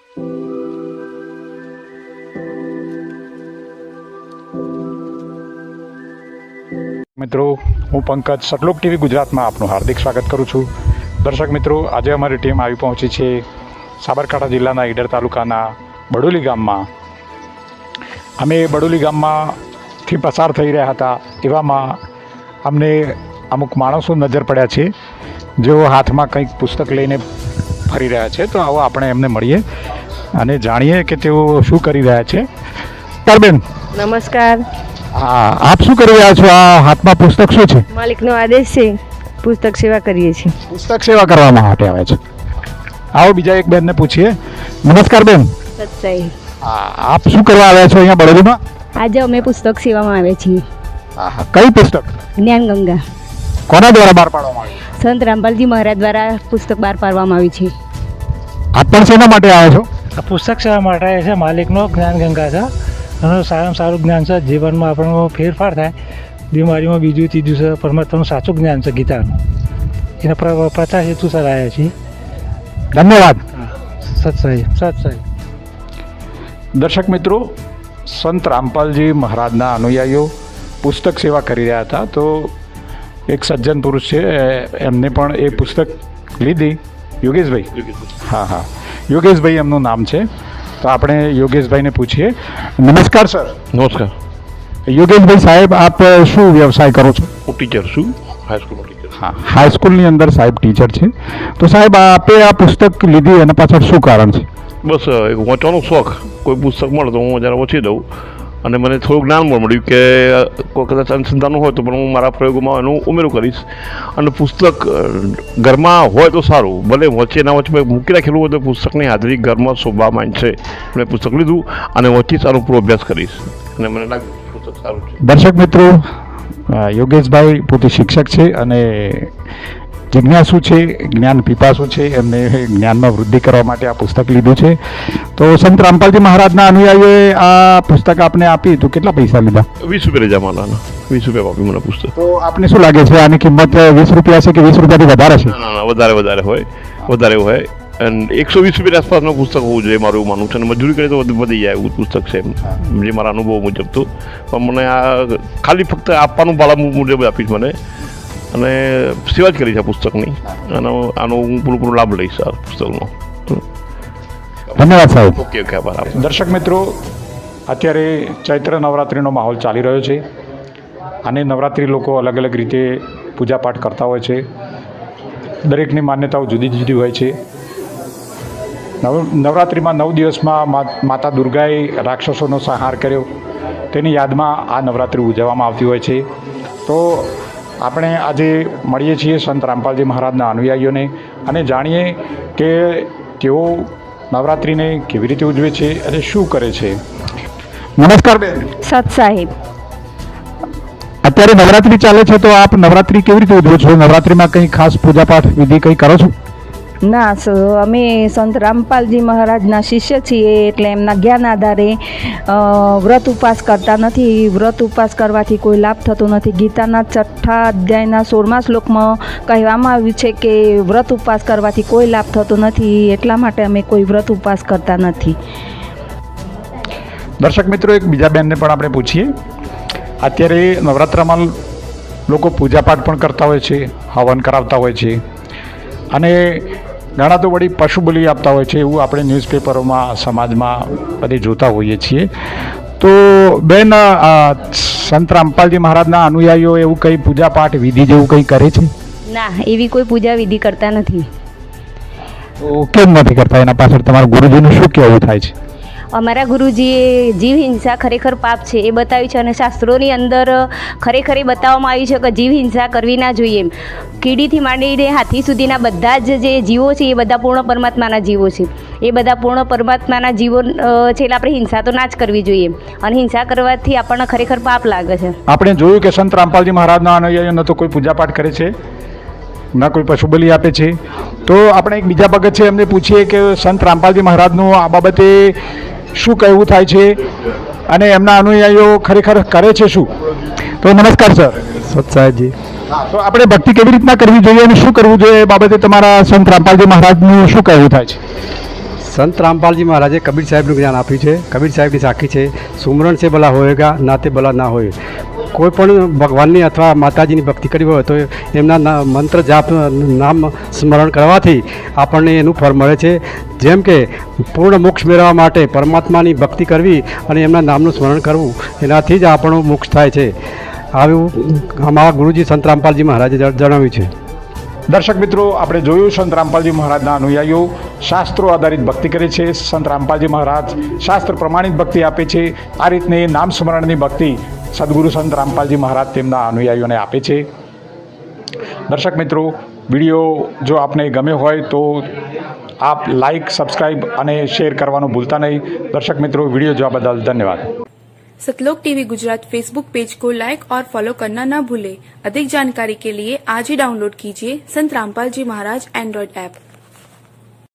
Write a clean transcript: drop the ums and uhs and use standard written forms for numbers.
મિત્રો, હું પંકજ સટલોક ટીવી ગુજરાતમાં આપનું હાર્દિક સ્વાગત કરું છું. દર્શક મિત્રો, આજે અમારી ટીમ આવી પહોંચી છે સાબરકાંઠા જિલ્લાના ઈડર તાલુકાના બડોલી ગામમાં. અમે બડોલી ગામમાંથી પસાર થઈ રહ્યા હતા, એવામાં અમને અમુક માણસો નજર પડ્યા છે જેઓ હાથમાં કંઈક પુસ્તક લઈને ફરી રહ્યા છે. તો આવો આપણે એમને મળીએ અને જાણીએ કે તેઓ શું કરી રહ્યા છે. બેન નમસ્કાર. હા, આપ શું કરી રહ્યા છો? આ હાથમાં પુસ્તક શું છે? માલિકનો આદેશ છે, પુસ્તક સેવા કરીએ છીએ. પુસ્તક સેવા કરવા માટે આવે છે. આવો બીજા એક બેનને પૂછીએ. નમસ્કાર બેન. સત્સાઈ. આપ શું કરવા આવ્યા છો અહીંયા બડોલીમાં? આજે અમે પુસ્તક સેવામાં આવે છીએ. કઈ પુસ્તક? જ્ઞાન ગંગા. કોના દ્વારા બહાર પાડવામાં આવી? સંત રામપાલજી મહારાજ દ્વારા પુસ્તક બહાર પાડવામાં આવી છે. આપ પણ શેના માટે આવ્યા છો? આ પુસ્તક સેવા માટે આવે છે. માલિકનો જ્ઞાન ગંગા છે. અને સારામાં સારું જ્ઞાન છે. જીવનમાં આપણને ફેરફાર થાય, બીમારીમાં બીજું ત્રીજું છે. પરમાત્માનું સાચું જ્ઞાન છે ગીતાનું. એના પ્રચાર હેતુ સર આવ્યા છીએ. ધન્યવાદ. સત્સાઈ. દર્શક મિત્રો, સંત રામપાલજી મહારાજના અનુયાયીઓ પુસ્તક સેવા કરી રહ્યા હતા. તો એક સજ્જન પુરુષ છે, એમને પણ એ પુસ્તક લીધી. યોગેશભાઈ. હા, યોગેશભાઈ એમનું નામ છે. તો આપણે યોગેશભાઈને પૂછીએ. નમસ્કાર સર. નમસ્કાર. યોગેશભાઈ સાહેબ, આપ શું વ્યવસાય કરો છો? હું ટીચર છું, હાઈસ્કૂલનો ટીચર. હા, હાઈસ્કૂલની અંદર સાહેબ ટીચર છે. તો સાહેબ, આપે આ પુસ્તક લીધી એના પાછળ શું કારણ છે? બસ એક વાંચવાનો શોખ. કોઈ પુસ્તક મળે તો હું જરા વાંચી દઉં અને મને થોડું જ્ઞાન પણ મળ્યું કે કોઈ કદાચ અનુસંધાનનું હોય તો પણ હું મારા પ્રયોગોમાં એનું ઉમેરું કરીશ. અને પુસ્તક ઘરમાં હોય તો સારું, ભલે વચ્ચે ના વચ્ચે મૂકી રાખેલું હોય તો પુસ્તકની હાજરી ઘરમાં શોભા માંડશે. મેં પુસ્તક લીધું અને વાંચીશ, આનો પૂરો અભ્યાસ કરીશ અને મને લાગ્યું પુસ્તક સારું છે. દર્શક મિત્રો, યોગેશભાઈ પોતે શિક્ષક છે અને જિજ્ઞાસુ છે, જ્ઞાન પીપાસુ છે. એમને જ્ઞાનમાં વૃદ્ધિ કરવા માટે આ પુસ્તક લીધું છે. તો સંત રામપાલજી મહારાજના અનુયાયીઓએ આ પુસ્તક આપને આપી તો કેટલા પૈસા લીધા? 20 રૂપિયા લીધા મારાના. 20 રૂપિયા આપી મને પુસ્તક. તો આપને શું લાગે છે, આની કિંમત 20 રૂપિયા છે કે 20 રૂપિયાથી વધારે છે? ના, વધારે હોય. અને 120 રૂપિયા આસપાસનું પુસ્તક હોવું જોઈએ, મારું એવું માનવું છે. અને મજૂરી કરે તો વધી જાય એવું પુસ્તક છે, જે મારા અનુભવ મુજબ. તો પણ મને આ ખાલી ફક્ત આપવાનું ભાડા મુજબ આપીશ મને, અને સેવા જ કરી છે પુસ્તકની. આનો હું પૂરો લાભ લઈશ આ પુસ્તકનો. ધન્યવાદ સાહેબ. ઓકે, આભાર. દર્શક મિત્રો, અત્યારે ચૈત્ર નવરાત્રિનો માહોલ ચાલી રહ્યો છે અને નવરાત્રિ લોકો અલગ અલગ રીતે પૂજાપાઠ કરતા હોય છે. દરેકની માન્યતાઓ જુદી જુદી હોય છે. નવરાત્રિમાં 9 દિવસમાં માતા દુર્ગાએ રાક્ષસોનો સંહાર કર્યો, તેની યાદમાં આ નવરાત્રિ ઉજવવામાં આવતી હોય છે. તો આપણે આજે મળીએ છીએ સંત રામપાલજી મહારાજના અનુયાયીઓને અને જાણીએ કે તેઓ નવરાત્રિને કેવી રીતે ઉજવે છે અને શું કરે છે. નમસ્કાર બેન. સત સાહેબ. અત્યારે નવરાત્રિ ચાલે છે, તો આપ નવરાત્રિ કેવી રીતે ઉજવો છો? નવરાત્રિમાં કંઈ ખાસ પૂજાપાઠ વિધિ કંઈ કરો છો? ના, અમે સંત રામપાલજી મહારાજના શિષ્ય છીએ, એટલે એમના જ્ઞાન આધારે વ્રત ઉપવાસ કરતા નથી. વ્રત ઉપવાસ કરવાથી કોઈ લાભ થતો નથી. ગીતાના 6થા અધ્યાયના 16મા શ્લોકમાં કહેવામાં આવ્યું છે કે વ્રત ઉપવાસ કરવાથી કોઈ લાભ થતો નથી. એટલા માટે અમે કોઈ વ્રત ઉપવાસ કરતા નથી. દર્શક મિત્રો, એક બીજા બેનને પણ આપણે પૂછીએ. અત્યારે નવરાત્રમાં લોકો પૂજાપાઠ પણ કરતા હોય છે, હવન કરાવતા હોય છે અને ઘણા તો વળી પશુ બલિ આપતા હોય છે. એવું આપણે ન્યૂઝપેપરોમાં, સમાજમાં બધે જોતા હોઈએ છીએ. તો બેન, સંત રામપાલજી મહારાજના અનુયાયીઓ એવું કંઈ પૂજાપાઠ વિધિ જેવું કંઈ કરે છે? ના, એવી કોઈ પૂજા વિધિ કરતા નથી. તો કેમ નથી કરતા? એના પાછળ તમારા ગુરુજીનું શું કહેવું થાય છે? અમારા ગુરુજીએ જીવ હિંસા ખરેખર પાપ છે એ બતાવ્યું છે અને શાસ્ત્રોની અંદર ખરેખર એ બતાવવામાં આવ્યું છે કે જીવ હિંસા કરવી ના જોઈએ. કીડીથી માંડીને હાથી સુધીના બધા જ જે જીવો છે એ બધા પૂર્ણ પરમાત્માના જીવો છે. એ બધા પૂર્ણ પરમાત્માના જીવો છે, એટલે આપણે હિંસા તો ના જ કરવી જોઈએ. અને હિંસા કરવાથી આપણને ખરેખર પાપ લાગે છે. આપણે જોયું કે સંત રામપાલજી મહારાજના અનુયાયીઓ ન તો કોઈ પૂજાપાઠ કરે છે, ના કોઈ પશુ બલિ આપે છે. તો આપણે એક બીજા ભગત છે, એમને પૂછીએ કે સંત રામપાલજી મહારાજનું આ બાબતે શું કહેવું થાય છે અને એમના અનુયાયીઓ ખરેખર કરે છે શું? તો નમસ્કાર સર. સત્સાજી. તો આપણે ભક્તિ કેવી રીતના કરવી જોઈએ અને શું કરવું જોઈએ એ બાબતે તમારા સંત રામપાલજી મહારાજનું શું કહેવું થાય છે? સંત રામપાલજી મહારાજે કબીર સાહેબનું જ્ઞાન આપ્યું છે. કબીર સાહેબની સાખી છે, સુમરણ છે ભલા હોએગા, નાતે ભલા ના હોય. કોઈ પણ ભગવાનની અથવા માતાજીની ભક્તિ કરવી હોય તો એમના મંત્ર જાપ નામ સ્મરણ કરવાથી આપણને એનું ફળ મળે છે. જેમ કે પૂર્ણ મોક્ષ મેળવવા માટે પરમાત્માની ભક્તિ કરવી અને એમના નામનું સ્મરણ કરવું, એનાથી જ આપણો મોક્ષ થાય છે. આવું અમારા ગુરુજી સંત રામપાલજી મહારાજે જણાવ્યું છે. દર્શક મિત્રો, આપણે જોયું સંત રામપાલજી મહારાજના અનુયાયીઓ શાસ્ત્રો આધારિત ભક્તિ કરે છે. સંત રામપાલજી મહારાજ શાસ્ત્ર પ્રમાણિત ભક્તિ આપે છે. આ રીતની નામ સ્મરણની ભક્તિ સદગુરુ સંત રામપાલજી મહારાજ તેમના અનુયાયીઓને આપે છે. દર્શક મિત્રો, વિડીયો જો આપને ગમ્યો હોય તો આપ લાઈક, સબસ્ક્રાઈબ અને શેર કરવાનું ભૂલતા નહીં. દર્શક મિત્રો, વિડીયો જોવા બદલ ધન્યવાદ. सतलोक टीवी गुजरात फेसबुक पेज को लाइक और फॉलो करना न भूलें। अधिक जानकारी के लिए आज ही डाउनलोड कीजिए संत रामपाल जी महाराज एंड्रॉइड ऐप।